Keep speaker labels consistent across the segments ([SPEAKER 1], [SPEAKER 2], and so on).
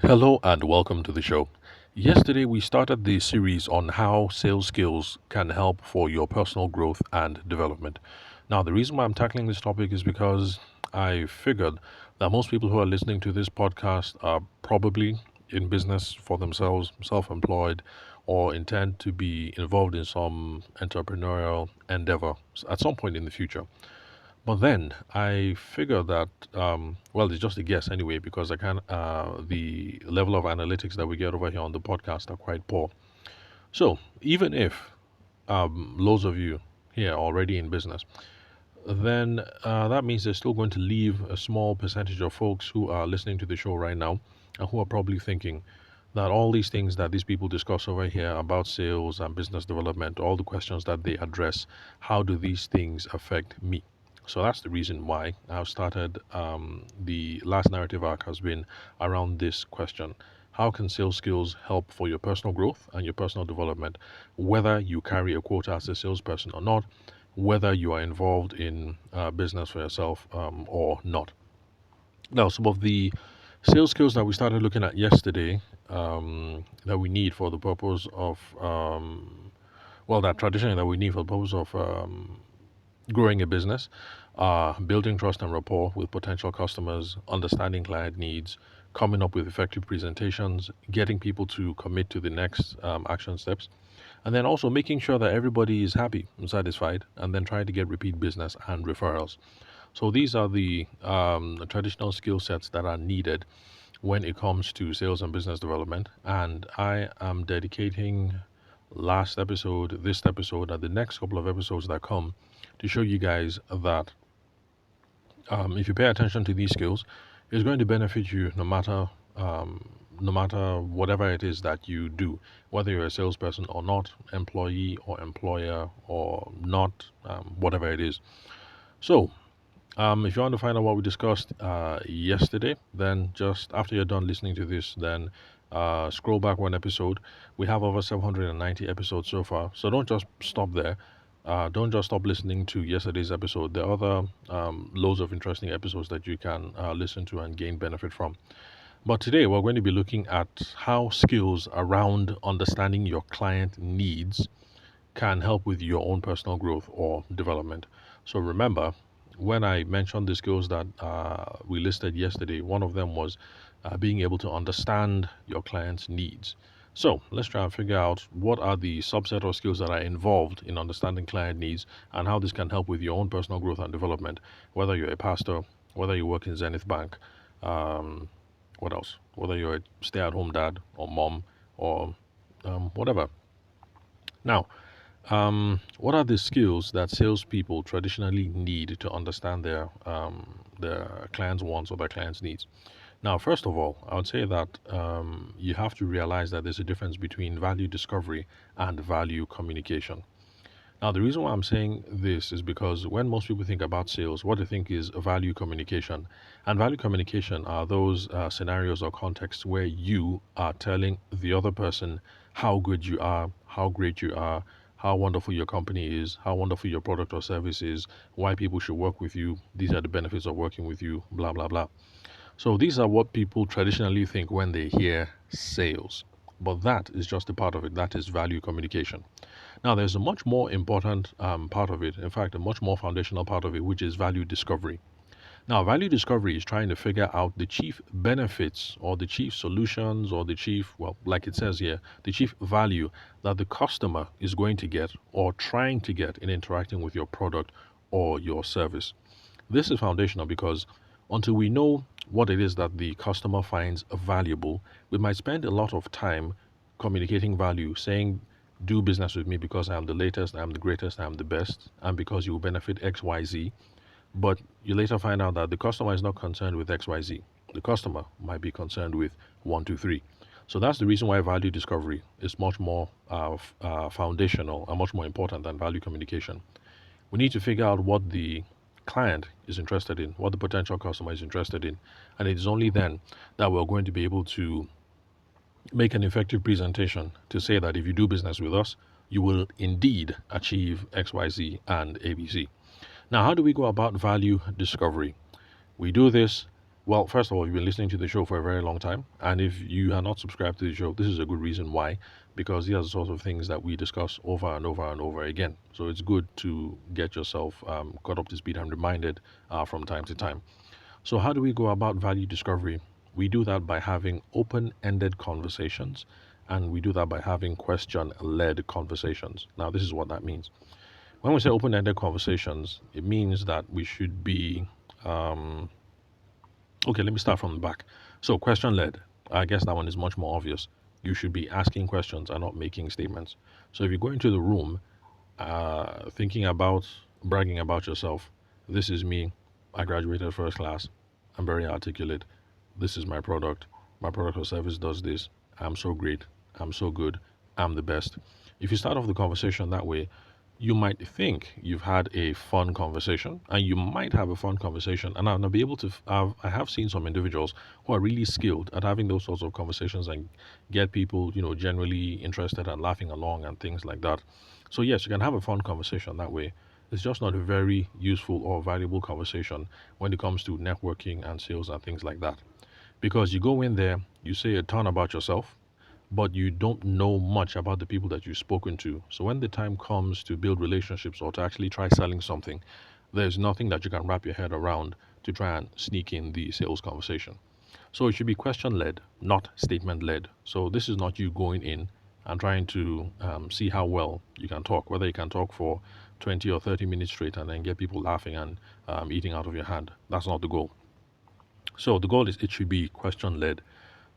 [SPEAKER 1] Hello and welcome to the show. Yesterday, we started the series on how sales skills can help for your personal growth and development. Now, the reason why I'm tackling this topic is because I figured that most people who are listening to this podcast are probably in business for themselves, self employed, or intend to be involved in some entrepreneurial endeavor at some point in the future. But then I figured that, well, it's just a guess anyway, because the level of analytics that we get over here on the podcast are quite poor. So even if loads of you here are already in business, then that means there's still going to leave a small percentage of folks who are listening to the show right now and who are probably thinking that all these things that these people discuss over here about sales and business development, all the questions that they address, how do these things affect me? So that's the reason why I've started the last narrative arc has been around this question. How can sales skills help for your personal growth and your personal development, whether you carry a quota as a salesperson or not, whether you are involved in business for yourself or not. Now, some of the sales skills that we started looking at yesterday that we need for the purpose of, that traditionally that we need for the purpose of growing a business, building trust and rapport with potential customers, understanding client needs, coming up with effective presentations, getting people to commit to the next action steps, and then also making sure that everybody is happy and satisfied, and then trying to get repeat business and referrals. So these are the traditional skill sets that are needed when it comes to sales and business development. And I am dedicating last episode, this episode, and the next couple of episodes that come to show you guys that if you pay attention to these skills, it's going to benefit you no matter whatever it is that you do, whether you're a salesperson or not, employee or employer or not, whatever it is. So, if you want to find out what we discussed yesterday, then just after you're done listening to this, then scroll back one episode. We have over 790 episodes so far, so don't just stop there. Don't just stop listening to yesterday's episode. There are other loads of interesting episodes that you can listen to and gain benefit from. But today we're going to be looking at how skills around understanding your client needs can help with your own personal growth or development. So remember, when I mentioned the skills that we listed yesterday, one of them was being able to understand your client's needs. So let's try and figure out what are the subset of skills that are involved in understanding client needs and how this can help with your own personal growth and development, whether you're a pastor, whether you work in Zenith Bank, um, what else? Whether you're a stay at home dad or mom or whatever. Now, what are the skills that salespeople traditionally need to understand their clients' wants or their clients' needs? Now, first of all, I would say that you have to realize that there's a difference between value discovery and value communication. Now, the reason why I'm saying this is because when most people think about sales, what they think is value communication. And value communication are those scenarios or contexts where you are telling the other person how good you are, how great you are, how wonderful your company is, how wonderful your product or service is, why people should work with you. These are the benefits of working with you, blah, blah, blah. So these are what people traditionally think when they hear sales. But that is just a part of it. That is value communication. Now, there's a much more important part of it, in fact, a much more foundational part of it, which is value discovery. Now, value discovery is trying to figure out the chief benefits or the chief solutions or the chief, well, like it says here, the chief value that the customer is going to get or trying to get in interacting with your product or your service. This is foundational because until we know what it is that the customer finds valuable, we might spend a lot of time communicating value, saying, do business with me because I am the latest, I am the greatest, I am the best, and because you will benefit XYZ. But you later find out that the customer is not concerned with XYZ. The customer might be concerned with 1, 2, 3. So that's the reason why value discovery is much more foundational and much more important than value communication. We need to figure out what the client is interested in, what the potential customer is interested in. And it is only then that we're going to be able to make an effective presentation to say that if you do business with us, you will indeed achieve XYZ and ABC. Now, how do we go about value discovery? We do this Well, first of all, you've been listening to the show for a very long time. And if you are not subscribed to the show, this is a good reason why, because these are the sorts of things that we discuss over and over and over again. So it's good to get yourself caught up to speed and reminded from time to time. So, how do we go about value discovery? We do that by having open ended conversations, and we do that by having question led conversations. Now, this is what that means. When we say open ended conversations, it means that we should be. Um, okay, let me start from the back. So, question led. I guess that one is much more obvious. You should be asking questions and not making statements. So, if you go into the room thinking about bragging about yourself. This is me. I graduated first class. I'm very articulate. This is my product. My product or service does this. I'm so great. I'm so good. I'm the best. If you start off the conversation that way, you might think you've had a fun conversation, and you might have a fun conversation. And I'll be able to. I have seen some individuals who are really skilled at having those sorts of conversations and get people, generally interested and laughing along and things like that. So yes, you can have a fun conversation that way. It's just not a very useful or valuable conversation when it comes to networking and sales and things like that. Because you go in there, you say a ton about yourself, but you don't know much about the people that you've spoken to. So when the time comes to build relationships or to actually try selling something, there's nothing that you can wrap your head around to try and sneak in the sales conversation. So it should be question led, not statement led. So this is not you going in and trying to see how well you can talk, whether you can talk for 20 or 30 minutes straight and then get people laughing and eating out of your hand. That's not the goal. So the goal is it should be question led.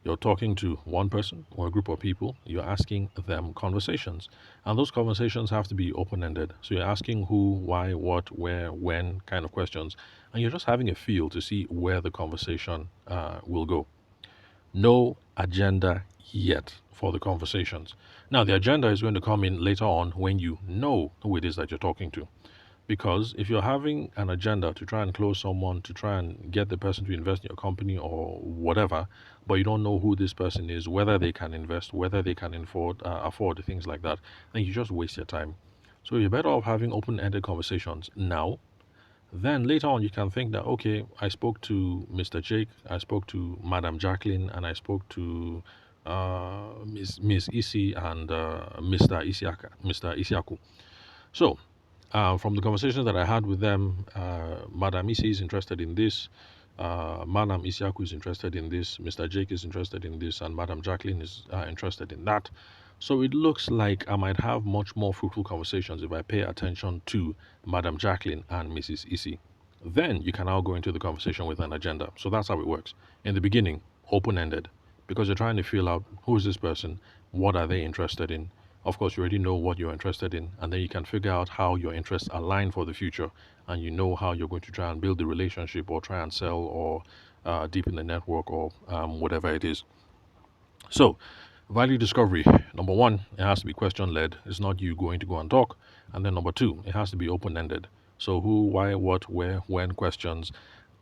[SPEAKER 1] You're talking to one person or a group of people, you're asking them conversations. And those conversations have to be open ended. So you're asking who, why, what, where, when kind of questions. And you're just having a feel to see where the conversation will go. No agenda yet for the conversations. Now, the agenda is going to come in later on when you know who it is that you're talking to. Because if you're having an agenda to try and close someone, to try and get the person to invest in your company or whatever, but you don't know who this person is, whether they can invest, whether they can afford things like that, then you just waste your time. So you're better off having open-ended conversations now. Then later on, you can think that okay, I spoke to Mr. Jake, I spoke to Madam Jacqueline, and I spoke to Miss Isi and Mr. Isiaku. So from the conversations that I had with them, Madam Isi is interested in this, Madam Isiaku is interested in this, Mr. Jake is interested in this, and Madam Jacqueline is interested in that. So it looks like I might have much more fruitful conversations if I pay attention to Madam Jacqueline and Mrs. Isi. Then you can now go into the conversation with an agenda. So that's how it works. In the beginning, open ended, because you're trying to feel out who is this person, what are they interested in, of course, you already know what you're interested in, and then you can figure out how your interests align for the future, and you know how you're going to try and build the relationship or try and sell or deepen the network or whatever it is. So, value discovery number one, it has to be question led. It's not you going to go and talk. And then number two, it has to be open ended. So, who, why, what, where, when questions,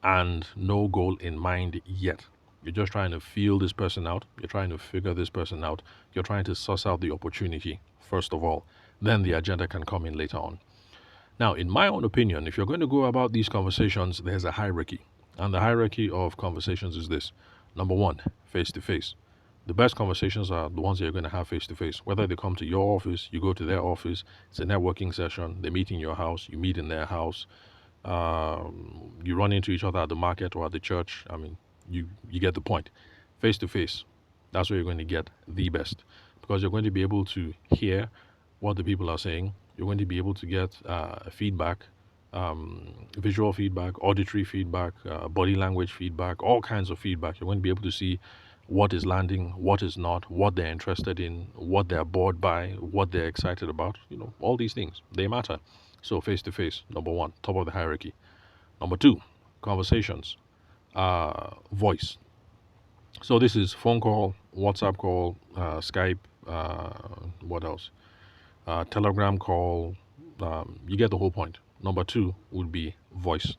[SPEAKER 1] and no goal in mind yet. You're just trying to feel this person out. You're trying to figure this person out. You're trying to suss out the opportunity, first of all. Then the agenda can come in later on. Now, in my own opinion, if you're going to go about these conversations, there's a hierarchy. And the hierarchy of conversations is this: number one, face to face. The best conversations are the ones that you're going to have face to face. Whether they come to your office, you go to their office, it's a networking session, they meet in your house, you meet in their house, you run into each other at the market or at the church. I mean, you get the point. Face to face, that's where you're going to get the best, because you're going to be able to hear what the people are saying. You're going to be able to get feedback, visual feedback, auditory feedback, body language feedback, all kinds of feedback. You're going to be able to see what is landing, what is not, what they're interested in, what they're bored by, what they're excited about. All these things, they matter. So face to face, number one, top of the hierarchy. Number two, conversations, voice. So this is phone call, WhatsApp call, Skype, what else? Telegram call. You get the whole point. Number two would be voice.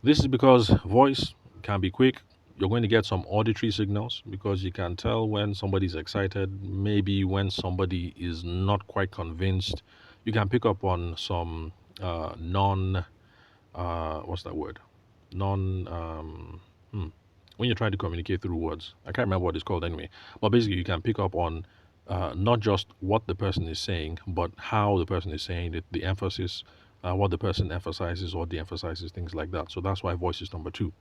[SPEAKER 1] This is because voice can be quick. You're going to get some auditory signals because you can tell when somebody's excited, maybe when somebody is not quite convinced. You can pick up on some non, what's that word? Non Hmm. When you're trying to communicate through words, I can't remember what it's called anyway. But basically, you can pick up on not just what the person is saying, but how the person is saying it, the emphasis, what the person emphasizes or de-emphasizes, things like that. So that's why voice is number two.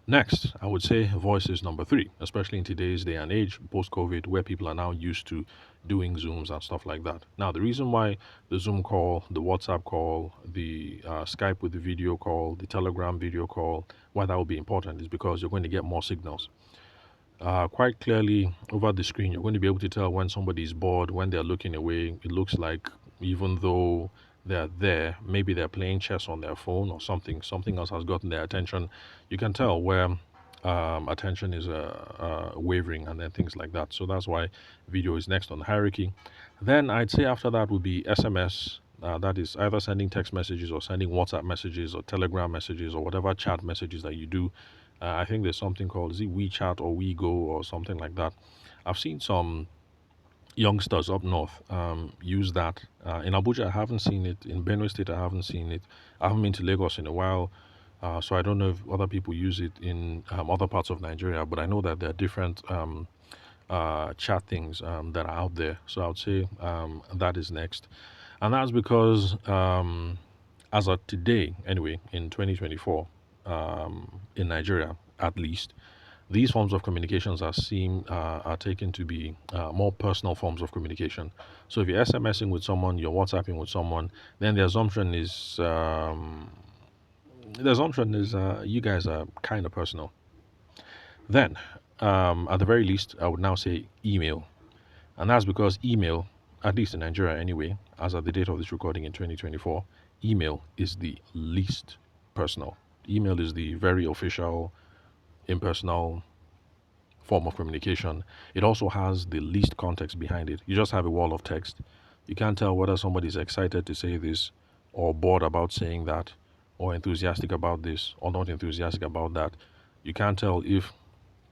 [SPEAKER 1] Next, I would say voice is number three, especially in today's day and age, post COVID, where people are now used to doing Zooms and stuff like that. Now, the reason why the Zoom call, the WhatsApp call, the Skype with the video call, the Telegram video call, why that will be important is because you're going to get more signals. Quite clearly over the screen, you're going to be able to tell when somebody is bored, when they're looking away. It looks like even though they're there, maybe they're playing chess on their phone or something else has gotten their attention. You can tell where attention is wavering and then things like that. So that's why video is next on the hierarchy. Then I'd say after that would be SMS. That is either sending text messages or sending WhatsApp messages or Telegram messages or whatever chat messages that you do. I think there's something called, is it WeChat or WeGo or something like that. I've seen some youngsters up north use that. In Abuja, I haven't seen it. In Benue State, I haven't seen it. I haven't been to Lagos in a while, so I don't know if other people use it in other parts of Nigeria. But I know that there are different chat things that are out there. So I would say that is next, and that's because as of today, anyway, in 2024, in Nigeria at least, these forms of communications are taken to be more personal forms of communication. So if you're SMSing with someone, you're WhatsApping with someone, then the assumption is you guys are kind of personal. Then, at the very least, I would now say email, and that's because email, at least in Nigeria anyway, as at the date of this recording in 2024, email is the least personal. Email is the very official, impersonal form of communication. It also has the least context behind it. You just have a wall of text. You can't tell whether somebody's excited to say this, or bored about saying that, or enthusiastic about this, or not enthusiastic about that. You can't tell if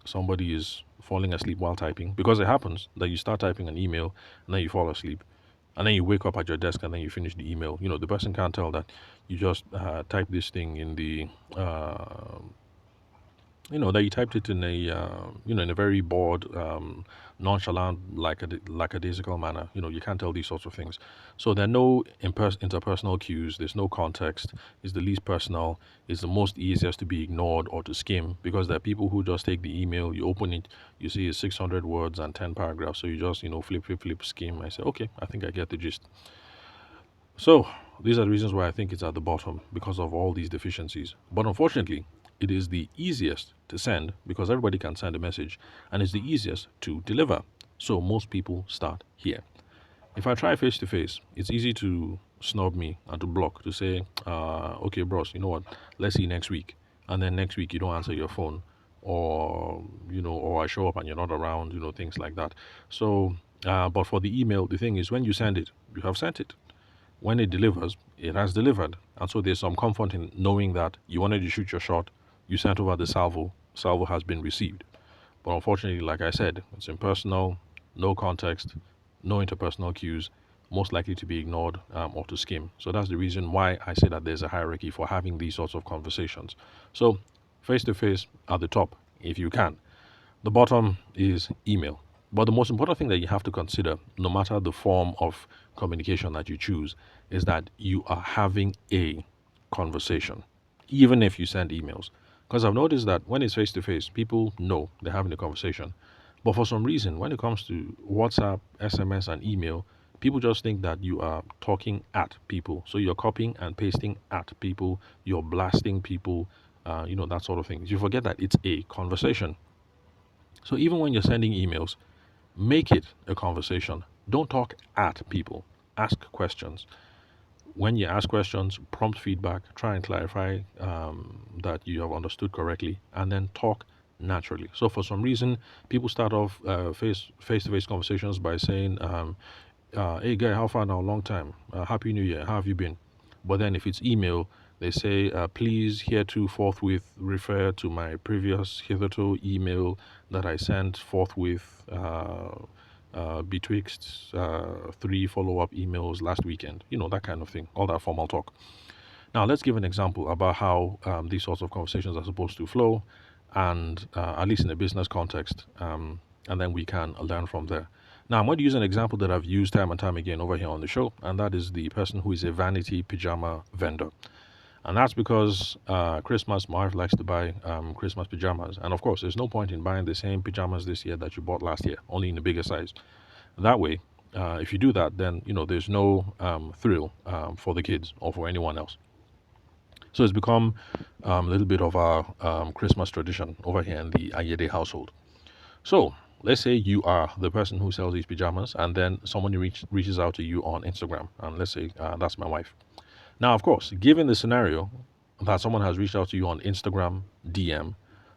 [SPEAKER 1] somebody is falling asleep while typing, because it happens that you start typing an email and then you fall asleep, and then you wake up at your desk and then you finish the email. The person can't tell that you just type this thing in the that you typed it in a in a very bored, nonchalant, like a lackadaisical manner. You can't tell these sorts of things. So there are no interpersonal cues. There's no context. It's the least personal. It's the most easiest to be ignored or to skim, because there are people who just take the email, you open it, you see it's 600 words and 10 paragraphs. So you just flip, flip, flip, skim. I say, okay, I think I get the gist. So these are the reasons why I think it's at the bottom, because of all these deficiencies. But unfortunately, it is the easiest to send because everybody can send a message, and it's the easiest to deliver. So most people start here. If I try face to face, it's easy to snub me and to block, to say, okay, bros, you know what, let's see next week. And then next week you don't answer your phone, or I show up and you're not around, things like that. So, but for the email, the thing is, when you send it, you have sent it. When it delivers, it has delivered. And so there's some comfort in knowing that you wanted to shoot your shot, you sent over the salvo has been received. But unfortunately, like I said, it's impersonal, no context, no interpersonal cues, most likely to be ignored or to skim. So that's the reason why I say that there's a hierarchy for having these sorts of conversations. So face to face at the top, if you can. The bottom is email. But the most important thing that you have to consider, no matter the form of communication that you choose, is that you are having a conversation, even if you send emails. Because I've noticed that when it's face to face, people know they're having a conversation. But for some reason, when it comes to WhatsApp, SMS, and email, people just think that you are talking at people. So you're copying and pasting at people, you're blasting people, that sort of thing. You forget that it's a conversation. So even when you're sending emails, make it a conversation. Don't talk at people. Ask questions. When you ask questions, prompt feedback, try and clarify that you have understood correctly, and then talk naturally. So for some reason, people start off face-to-face conversations by saying, hey guy, how far now? Long time. Happy New Year. How have you been? But then if it's email, they say, please hereto forthwith refer to my previous hitherto email that I sent forthwith betwixt three follow-up emails last weekend. That kind of thing, all that formal talk. Now let's give an example about how these sorts of conversations are supposed to flow. and at least in a business context, and then we can learn from there. Now, I'm going to use an example that I've used time and time again over here on the show, and that is the person who is a vanity pajama vendor. And that's because Christmas, my wife likes to buy Christmas pajamas. And of course, there's no point in buying the same pajamas this year that you bought last year, only in a bigger size. That way, if you do that, then there's no thrill for the kids or for anyone else. So it's become a little bit of our Christmas tradition over here in the Ayede household. So let's say you are the person who sells these pajamas, and then someone reaches out to you on Instagram, and let's say that's my wife. Now, of course, given the scenario that someone has reached out to you on Instagram DM,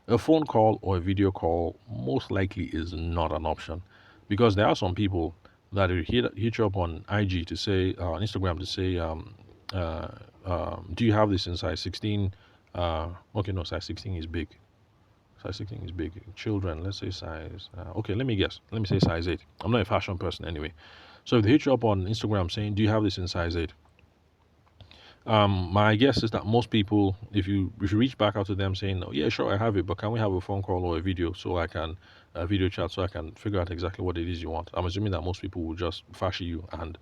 [SPEAKER 1] a phone call or a video call most likely is not an option, because there are some people that will hit you up on IG to say, on Instagram to say, uh, do you have this in size 16? Okay, no, size 16 is big. Size 16 is big. Children, let's say size. Okay, let me guess. Let me say size 8. I'm not a fashion person anyway. So if they hit you up on Instagram saying, do you have this in size 8? My guess is that most people, if you reach back out to them saying, "Oh, yeah, sure, I have it, but can we have a phone call or a video so I can video chat so I can figure out exactly what it is you want?" I'm assuming that most people will just fash you and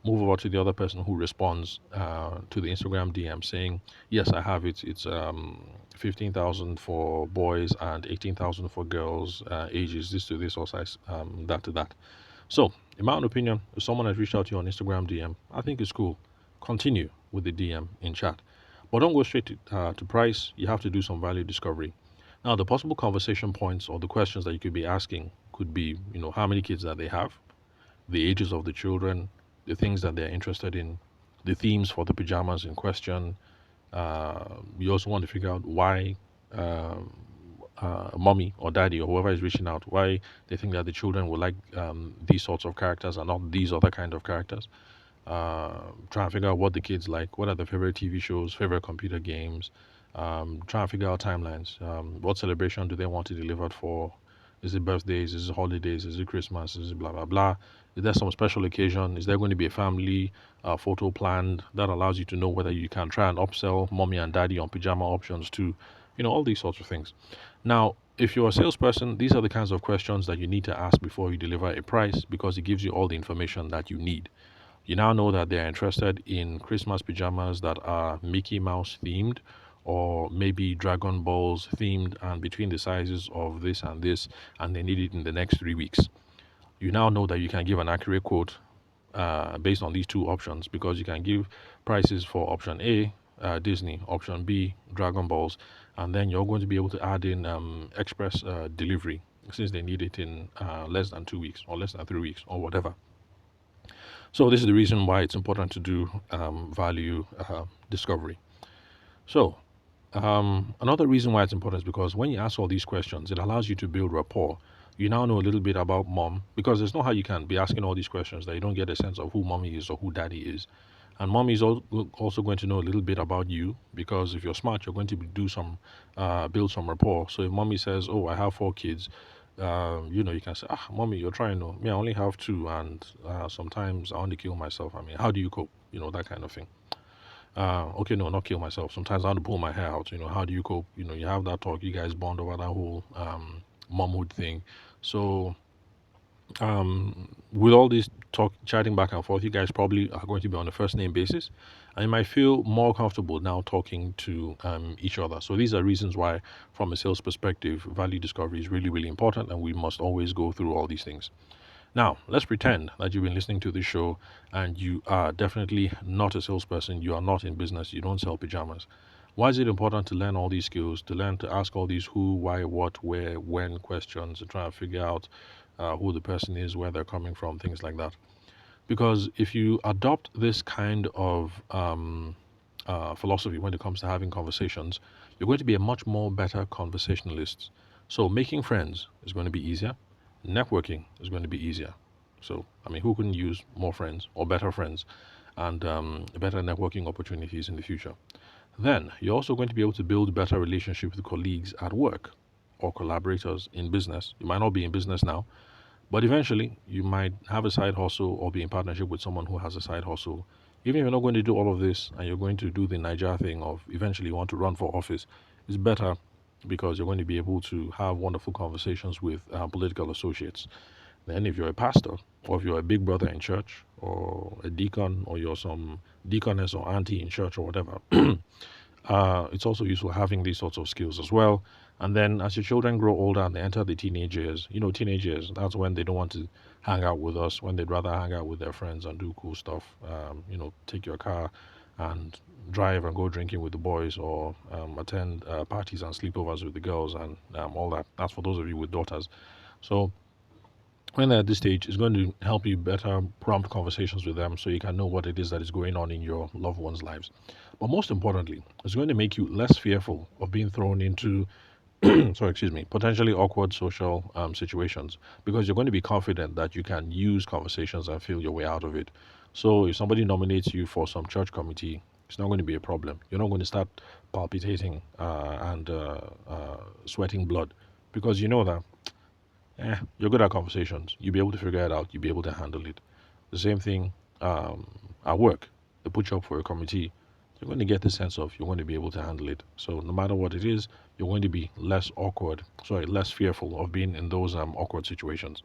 [SPEAKER 1] move over to the other person who responds to the Instagram DM saying, "Yes, I have it. It's 15,000 for boys and 18,000 for girls, ages this to this or size that to that." So, in my own opinion, if someone has reached out to you on Instagram DM, I think it's cool. Continue with the DM in chat. But don't go straight to price. You have to do some value discovery. Now, the possible conversation points or the questions that you could be asking could be, how many kids that they have, the ages of the children, the things that they're interested in, the themes for the pajamas in question. You also want to figure out why mommy or daddy or whoever is reaching out, why they think that the children will like these sorts of characters and not these other kind of characters. Try and figure out what the kids like, what are their favorite TV shows, favorite computer games. Try and figure out timelines. What celebration do they want it delivered for? Is it birthdays? Is it holidays? Is it Christmas? Is it blah blah blah? Is there some special occasion? Is there going to be a family photo planned that allows you to know whether you can try and upsell mommy and daddy on pajama options too? All these sorts of things. Now, if you're a salesperson, these are the kinds of questions that you need to ask before you deliver a price, because it gives you all the information that you need. You now know that they're interested in Christmas pajamas that are Mickey Mouse themed, or maybe Dragon Balls themed, and between the sizes of this and this, and they need it in the next 3 weeks. You now know that you can give an accurate quote based on these two options, because you can give prices for option A, Disney, option B, Dragon Balls, and then you're going to be able to add in express delivery, since they need it in less than 2 weeks or less than 3 weeks or whatever. So this is the reason why it's important to do value discovery. So another reason why it's important is because when you ask all these questions, it allows you to build rapport. You now know a little bit about mom, because there's no how you can be asking all these questions that you don't get a sense of who mommy is or who daddy is. And mommy is also going to know a little bit about you, because if you're smart, you're going to do some build some rapport. So if mommy says, "Oh, I have 4 kids," you can say, "Ah, mommy, you're trying to. Me, I only have 2, and sometimes I want to kill myself. I mean, how do you cope? That kind of thing." Okay, no, not kill myself. Sometimes I want to pull my hair out. How do you cope? You have that talk. You guys bond over that whole momhood thing. So with all this talk, chatting back and forth, you guys probably are going to be on a first name basis, and you might feel more comfortable now talking to each other. So these are reasons why, from a sales perspective, value discovery is really, really important, and we must always go through all these things. Now, let's pretend that you've been listening to this show and you are definitely not a salesperson, you are not in business, you don't sell pajamas. Why is it important to learn all these skills, to learn to ask all these who, why, what, where, when questions, to try and figure out who the person is, where they're coming from, things like that? Because if you adopt this kind of philosophy when it comes to having conversations, you're going to be a much more better conversationalist. So making friends is going to be easier. Networking is going to be easier. So, I mean, who couldn't use more friends or better friends and better networking opportunities in the future? Then you're also going to be able to build better relationships with colleagues at work or collaborators in business. You might not be in business now, but eventually you might have a side hustle or be in partnership with someone who has a side hustle. Even if you're not going to do all of this and you're going to do the Niger thing of eventually you want to run for office, it's better because you're going to be able to have wonderful conversations with political associates. Then, if you're a pastor, or if you're a big brother in church, or a deacon, or you're some deaconess or auntie in church or whatever, it's also useful having these sorts of skills as well. And then as your children grow older and they enter the teenage years, teenage years, that's when they don't want to hang out with us, when they'd rather hang out with their friends and do cool stuff. Take your car and drive and go drinking with the boys, or attend parties and sleepovers with the girls, and all that. That's for those of you with daughters. So when they're at this stage, it's going to help you better prompt conversations with them so you can know what it is that is going on in your loved ones' lives. But most importantly, it's going to make you less fearful of being thrown into, sorry, excuse me, potentially awkward social situations, because you're going to be confident that you can use conversations and feel your way out of it. So if somebody nominates you for some church committee, it's not going to be a problem. You're not going to start palpitating and sweating blood, because you know that you're good at conversations. You'll be able to figure it out. You'll be able to handle it. The same thing at work. They put you up for a committee. You're going to get the sense of you're going to be able to handle it. So no matter what it is, you're going to be less fearful of being in those awkward situations.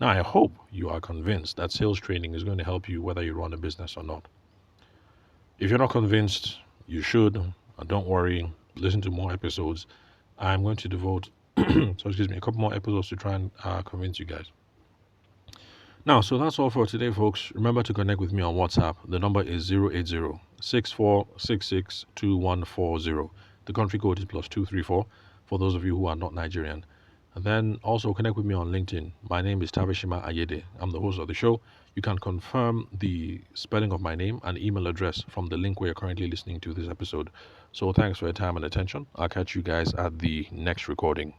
[SPEAKER 1] Now, I hope you are convinced that sales training is going to help you whether you run a business or not. If you're not convinced, you should. And don't worry, listen to more episodes. I'm going to devote, a couple more episodes to try and convince you guys. Now, so that's all for today, folks. Remember to connect with me on WhatsApp. The number is 080 The country code is +234 for those of you who are not Nigerian. And then also connect with me on LinkedIn. My name is Tavishima Ayede. I'm the host of the show. You can confirm the spelling of my name and email address from the link where you're currently listening to this episode. So thanks for your time and attention. I'll catch you guys at the next recording.